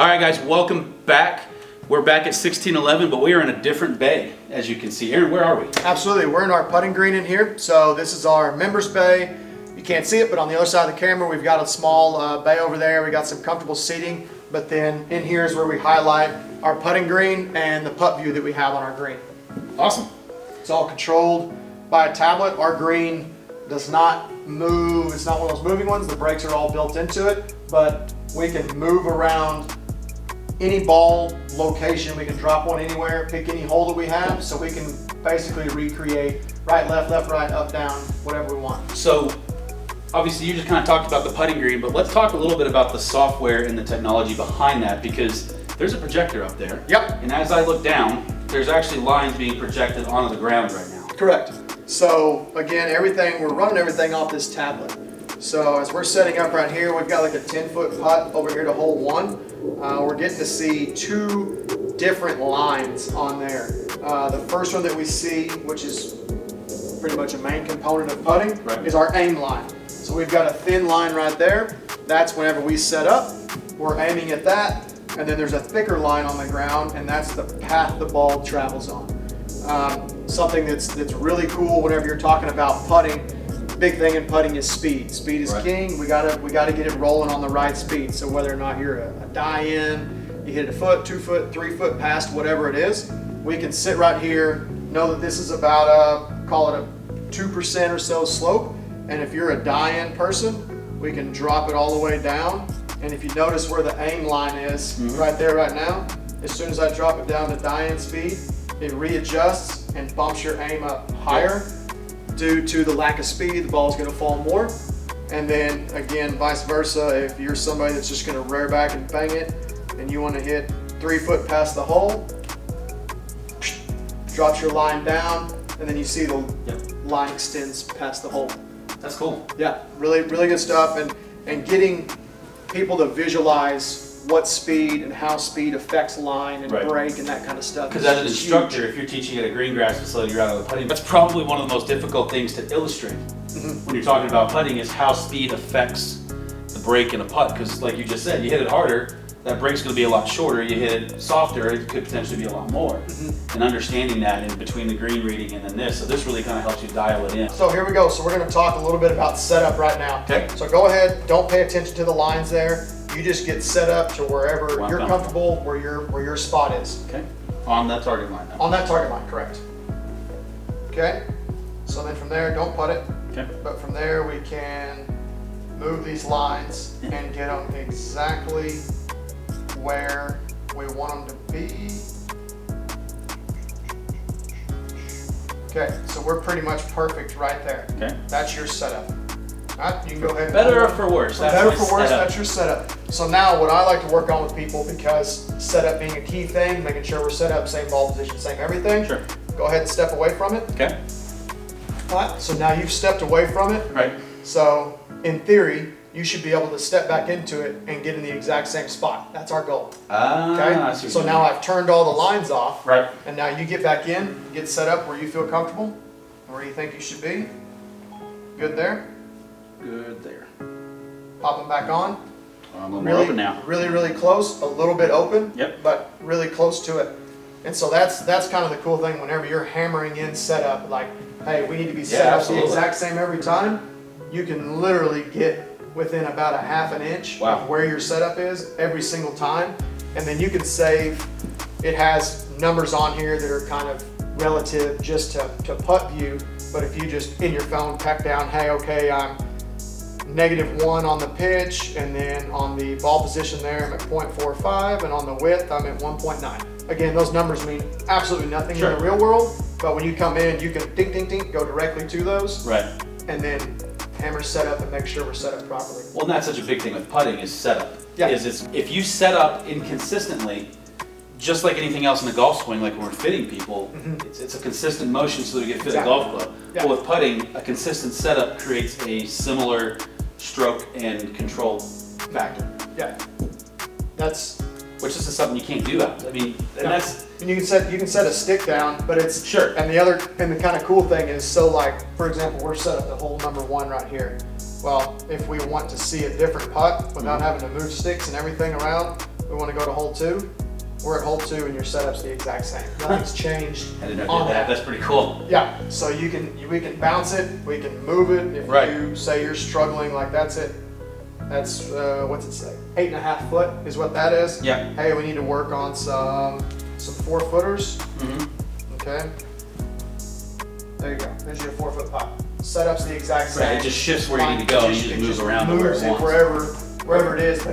All right, guys, welcome back. We're back at 1611, but we are in a different bay, as you can see. Aaron, where are we? Absolutely, we're in our putting green in here. So this is our members bay. You can't see it, but on the other side of the camera, we've got a small bay over there. We got some comfortable seating, but then in here is where we highlight our putting green and the PuttView that we have on our green. Awesome. It's all controlled by a tablet. Our green does not move. It's not one of those moving ones. The brakes are all built into it, but we can move around any ball location. We can drop one anywhere, pick any hole that we have, so we can basically recreate right, left, right, up, down, whatever we want. So obviously you just kind of talked about the putting green, but let's talk a little bit about the software and the technology behind that, because there's a projector up there. Yep. And as I look down, there's actually lines being projected onto the ground right now. Correct. So again, we're running everything off this tablet. So as we're setting up right here, we've got like a 10-foot putt over here to hole one. We're getting to see two different lines on there. The first one that we see, which is pretty much a main component of putting, right, is our aim line. So we've got a thin line right there. That's whenever we set up, we're aiming at that. And then there's a thicker line on the ground, and that's the path the ball travels on. Something that's really cool whenever you're talking about putting. Big thing in putting is speed. Speed is king. We gotta get it rolling on the right speed. So whether or not you're a die-in, you hit it a foot, 2 foot, 3 foot past, whatever it is, we can sit right here, know that this is about call it a 2% or so slope. And if you're a die-in person, we can drop it all the way down. And if you notice where the aim line is, right there, right now, as soon as I drop it down to die-in speed, it readjusts and bumps your aim up higher. Due to the lack of speed, the ball is going to fall more. And then again, vice versa, if you're somebody that's just going to rear back and bang it, and you want to hit 3 foot past the hole, drops your line down, and then you see the line extends past the hole. That's cool. Yeah, really good stuff, and getting people to visualize what speed and how speed affects line and brake and that kind of stuff. Because as an instructor, if you're teaching at a green grass facility, you're out of the putting, that's probably one of the most difficult things to illustrate when you're talking about putting, is how speed affects the brake in a putt. Because like you just said, you hit it harder, that brake's going to be a lot shorter. You hit it softer, it could potentially be a lot more. And understanding that in between the green reading and then this, so this really kind of helps you dial it in. So here we go. So we're going to talk a little bit about setup right now. Okay. So go ahead, don't pay attention to the lines there. You just get set up to wherever you're comfortable, where your spot is. Okay. On that target line now. On that target line, correct. Okay. So then from there, don't putt it. Okay. But from there, we can move these lines and get them exactly where we want them to be. Okay. So we're pretty much perfect right there. Okay. That's your setup. Right, you can go ahead and better or for worse. That's your setup. So now what I like to work on with people, because setup being a key thing, making sure we're set up, same ball position, same everything. Sure. Go ahead and step away from it. Okay. All right, so now you've stepped away from it. Right. So in theory, you should be able to step back into it and get in the exact same spot. That's our goal. I see. So now I've turned all the lines off. Right. And now you get back in, get set up where you feel comfortable, where you think you should be. Good there. Good there. Pop them back on. I'm a little more open now. Really close, a little bit open, Yep. but really close to it. And so that's kind of the cool thing whenever you're hammering in setup, like, hey, we need to be set up the exact same every time. You can literally get within about a half an inch of where your setup is every single time. And then you can save, it has numbers on here that are kind of relative just to PuttView. But if you just in your phone pack down, hey, okay, I'm -1 on the pitch, and then on the ball position there I'm at 0.45, and on the width I'm at 1.9. Again, those numbers mean absolutely nothing in the real world, but when you come in, you can ding, go directly to those, and then hammer set up and make sure we're set up properly. Well, and that's such a big thing with putting is setup. Yeah. If you set up inconsistently, just like anything else in the golf swing, like when we're fitting people, it's a consistent motion so that we get fit a golf club. Yeah. But with putting, a consistent setup creates a similar stroke and control factor. Yeah, that's which is something you can't do. I mean, and that's. And you can set a stick down, but it's sure. And the kind of cool thing is, so like for example, we're set up to hole number 1 right here. Well, if we want to see a different putt without having to move sticks and everything around, we want to go to hole 2. We're at hole 2 and your setup's the exact same. Nothing's changed. I didn't know on that. That's pretty cool. Yeah, so we can bounce it, we can move it. If you say you're struggling, like that's it. That's, what's it say? 8.5 foot is what that is. Yeah. Hey, we need to work on some 4-footers. Okay. There you go. There's your 4-foot putt. Setup's the exact same. Right, it just shifts where you need to go and you just move around to where it wants. Wherever it is, but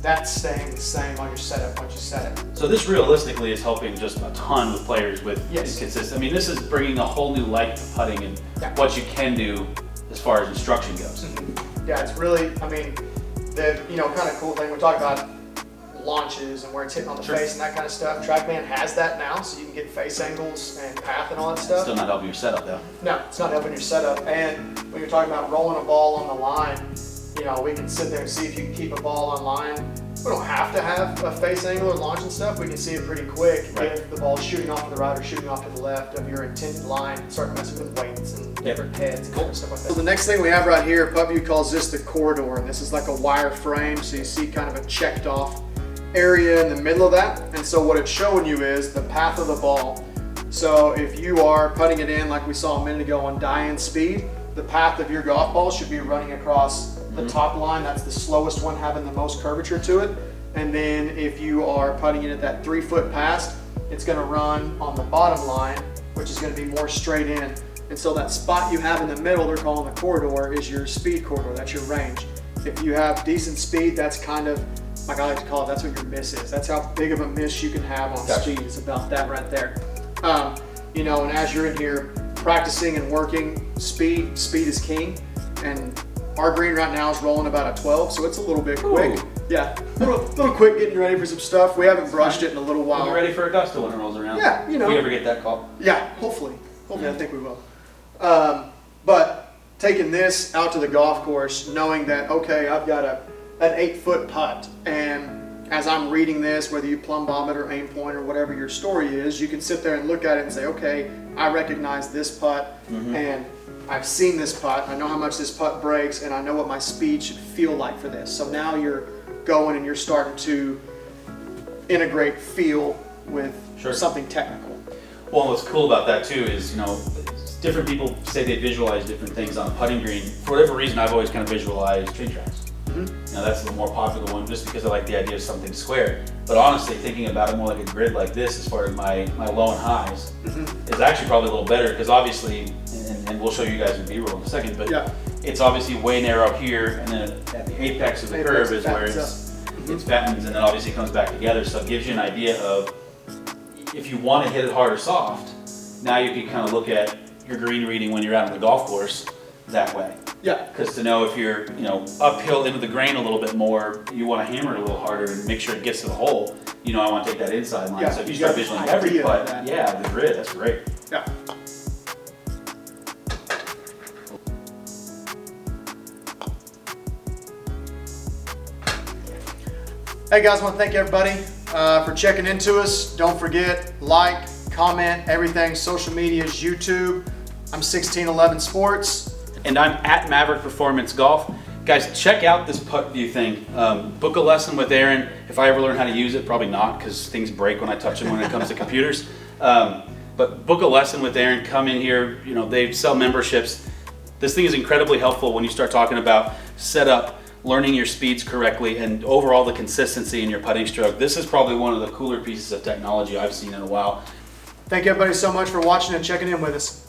that's staying the same on your setup once you set it. So this realistically is helping just a ton with players with inconsistent. I mean, this is bringing a whole new light to putting and what you can do as far as instruction goes. Yeah, it's really, I mean, the kind of cool thing, we talk about launches and where it's hitting on the face and that kind of stuff. TrackMan has that now, so you can get face angles and path and all that stuff. Still not helping your setup though. No, it's not helping your setup. And when you're talking about rolling a ball on the line, we can sit there and see if you can keep a ball on line. We don't have to have a face angle or launch and stuff. We can see it pretty quick if the ball's shooting off to the right or shooting off to the left of your intended line. Start messing with weights and different heads and stuff like that. So the next thing we have right here, PuttView calls this the corridor. And this is like a wire frame, so you see kind of a checked off area in the middle of that. And so what it's showing you is the path of the ball. So if you are putting it in like we saw a minute ago on die-in speed, the path of your golf ball should be running across the top line. That's the slowest one, having the most curvature to it. And then if you are putting it at that 3-foot pass, it's going to run on the bottom line, which is going to be more straight in. And so that spot you have in the middle, they're calling the corridor, is your speed corridor. That's your range. If you have decent speed, that's kind of, like I like to call it, that's what your miss is. That's how big of a miss you can have on speed. It's about that right there. And as you're in here practicing and working, speed is king. And our green right now is rolling about a 12, so it's a little bit quick. Ooh. Yeah, a little quick getting ready for some stuff. We haven't brushed it in a little while. We're ready for Augusta when it rolls around. Yeah, If we ever get that call. Yeah, hopefully. I think we will. But taking this out to the golf course, knowing that, okay, I've got an 8-foot putt, and as I'm reading this, whether you plumb bomb it or aim point or whatever your story is, you can sit there and look at it and say, okay, I recognize this putt, and I've seen this putt, I know how much this putt breaks, and I know what my speed should feel like for this. So now you're going and you're starting to integrate feel with something technical. Well, what's cool about that too is, different people say they visualize different things on a putting green. For whatever reason, I've always kind of visualized tree tracks. That's the more popular one just because I like the idea of something square. But honestly, thinking about it more like a grid like this as far as my low and highs is actually probably a little better because obviously, and we'll show you guys in B-roll in a second, but it's obviously way narrow here, and then at the apex of the curve is where it fattens, and then obviously comes back together. So it gives you an idea of if you want to hit it hard or soft, now you can kind of look at your green reading when you're out on the golf course that way. Yeah. Because to know if you're, uphill into the grain a little bit more, you want to hammer it a little harder and make sure it gets to the hole. I want to take that inside line. So if you start visualizing every putt, the grid, that's great. Yeah. Hey guys, I want to thank everybody for checking into us. Don't forget, like, comment, everything, social medias, YouTube. I'm 1611 Sports. And I'm at Maverick Performance Golf. Guys, check out this PuttView thing. Book a lesson with Aaron. If I ever learn how to use it, probably not, because things break when I touch them when it comes to computers. But book a lesson with Aaron. Come in here. They sell memberships. This thing is incredibly helpful when you start talking about setup, learning your speeds correctly, and overall the consistency in your putting stroke. This is probably one of the cooler pieces of technology I've seen in a while. Thank you everybody so much for watching and checking in with us.